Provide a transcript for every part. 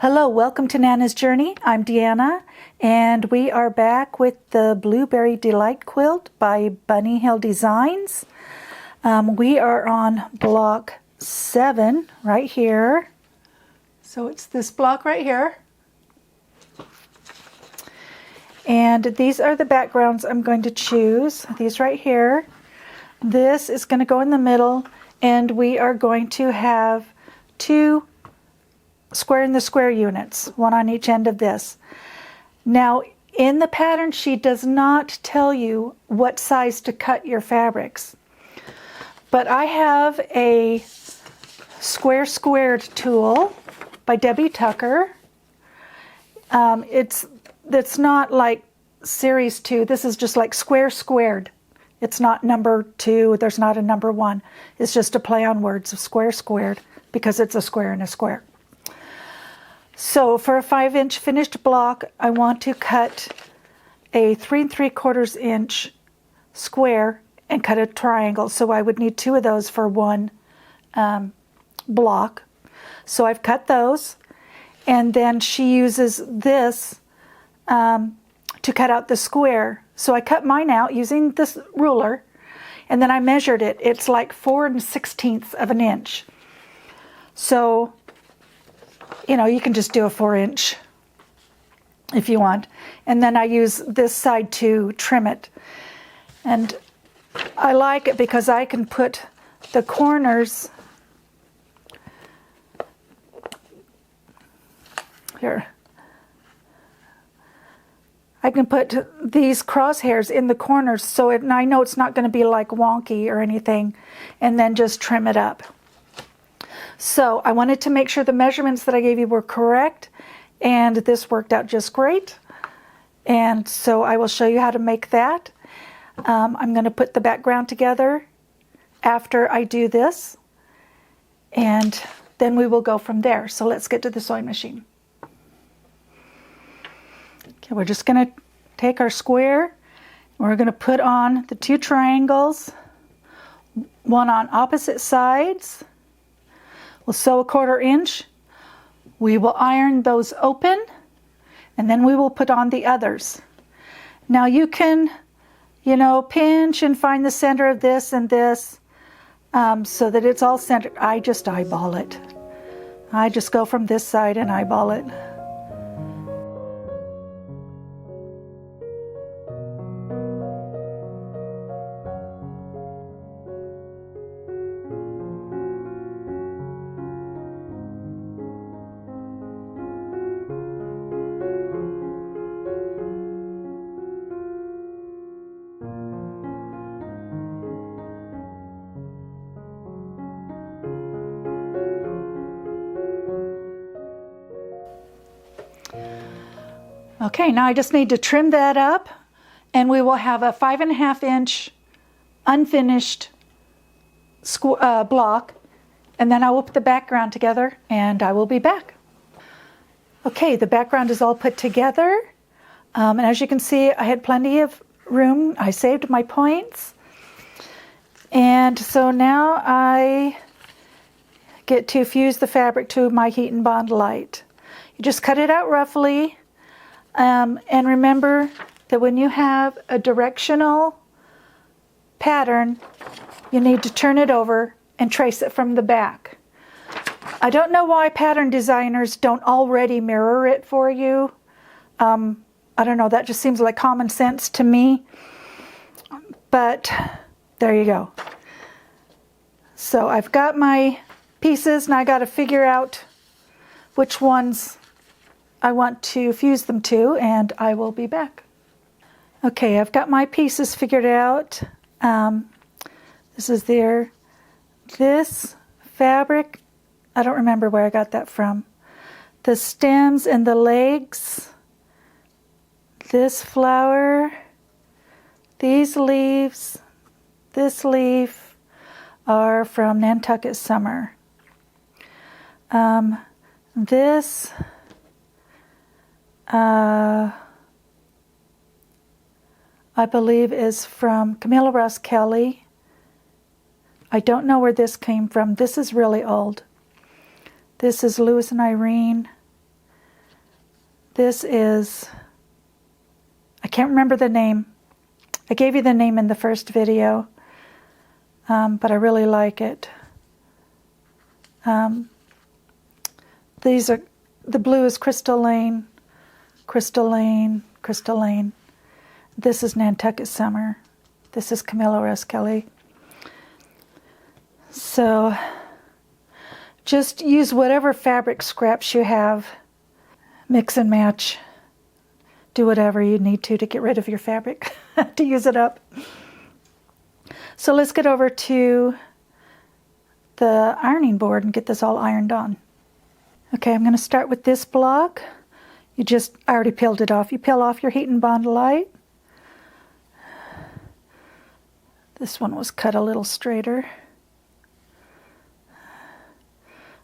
Hello, welcome to Nana's Journey. I'm Deanna, and we are back with the Blueberry Delight quilt by Bunny Hill Designs. We are on block 7 right here. So it's this block right here. And these are the backgrounds I'm going to choose. These right here. This is going to go in the middle, and we are going to have 2 square in the square units, one on each end of this. Now, in the pattern sheet does not tell you what size to cut your fabrics, but I have a square squared tool by Debbie Tucker. It's not like series 2. This is just like square squared. It's not number 2. There's not a number 1. It's just a play on words of square squared because it's a square and a square. So for a 5-inch finished block, I want to cut a 3 3/4 inch square and cut a triangle. So I would need 2 of those for one block. So I've cut those, and then she uses this to cut out the square. So I cut mine out using this ruler, and then I measured it. It's like 4 1/16 of an inch. So you know, you can just do a 4-inch if you want. And then I use this side to trim it. And I like it because I can put the corners here. I can put these crosshairs in the corners so and I know it's not going to be like wonky or anything, and then just trim it up. So I wanted to make sure the measurements that I gave you were correct, and this worked out just great. And so I will show you how to make that. I'm going to put the background together after I do this, and then we will go from there. So let's get to the sewing machine. Okay, we're just going to take our square, we're going to put on the 2 triangles, one on opposite sides. We'll sew a 1/4 inch. We will iron those open, and then we will put on the others. Now you can, you know, pinch and find the center of this and this so that it's all centered. I just eyeball it. I just go from this side and eyeball it. Okay, now I just need to trim that up, and we will have a 5 1/2 inch unfinished block, and then I will put the background together, and I will be back. Okay, the background is all put together, and as you can see, I had plenty of room. I saved my points, and so now I get to fuse the fabric to my Heat and Bond light. You just cut it out roughly. And remember that when you have a directional pattern, you need to turn it over and trace it from the back. I don't know why pattern designers don't already mirror it for you. I don't know, that just seems like common sense to me. But there you go. So I've got my pieces, and I got to figure out which ones I want to fuse them to, and I will be back. Okay, I've got my pieces figured out. This is there. This fabric, I don't remember where I got that from. The stems and the legs, this flower, these leaves, this leaf are from Nantucket Summer. This I believe is from Camilla Ross Kelly. I don't know where this came from. This is really old. This is Louis and Irene. This is, I can't remember the name. I gave you the name in the first video, but I really like it. These are, the blue is crystalline, crystalline, crystalline. This is Nantucket Summer. This is Camilla Rose Kelly. So just use whatever fabric scraps you have. Mix and match. Do whatever you need to get rid of your fabric, to use it up. So let's get over to the ironing board and get this all ironed on. Okay, I'm going to start with this block. I already peeled it off. You peel off your heat and bond light. This one was cut a little straighter.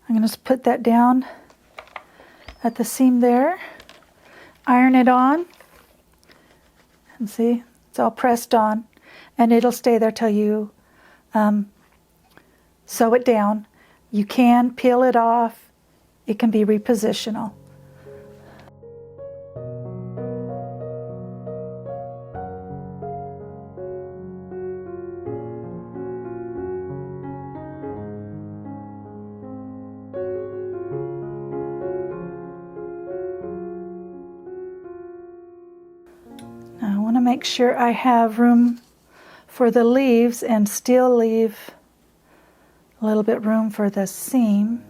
I'm going to put that down at the seam there. Iron it on. And see, it's all pressed on. And it'll stay there till you sew it down. You can peel it off. It can be repositional. Now I want to make sure I have room for the leaves and still leave a little bit room for the seam.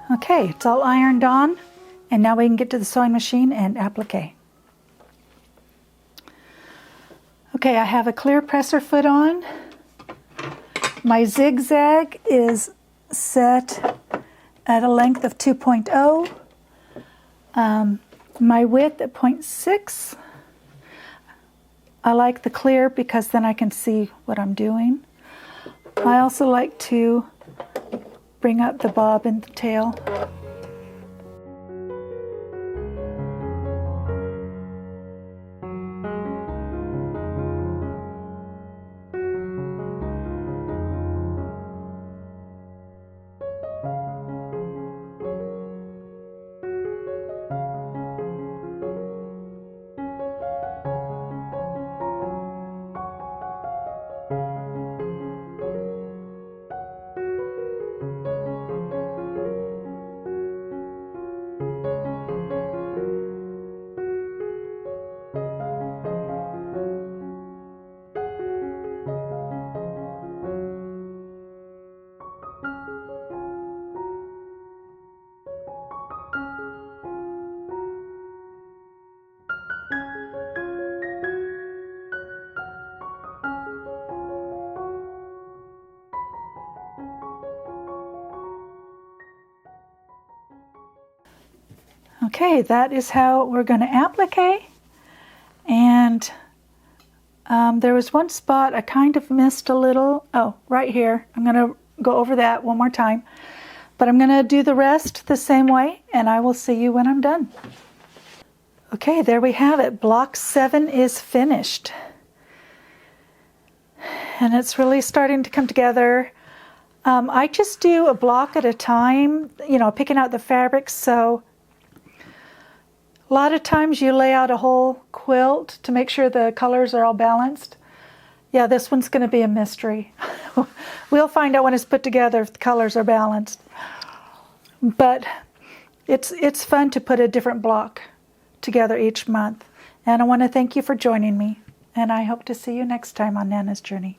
Okay, it's all ironed on, and now we can get to the sewing machine and applique. Okay, I have a clear presser foot on. My zigzag is set at a length of 2.0. My width at 0.6. I like the clear because then I can see what I'm doing. I also like to bring up the bob and the tail. Okay, that is how we're going to applique, and There was one spot I kind of missed a little. Oh, right here. I'm going to go over that one more time. But I'm going to do the rest the same way, and I will see you when I'm done. Okay, there we have it. Block 7 is finished. And it's really starting to come together. I just do a block at a time, you know, picking out the fabrics. So a lot of times you lay out a whole quilt to make sure the colors are all balanced. Yeah, this one's going to be a mystery. We'll find out when it's put together if the colors are balanced. But it's fun to put a different block together each month. And I want to thank you for joining me. And I hope to see you next time on Nana's Journey.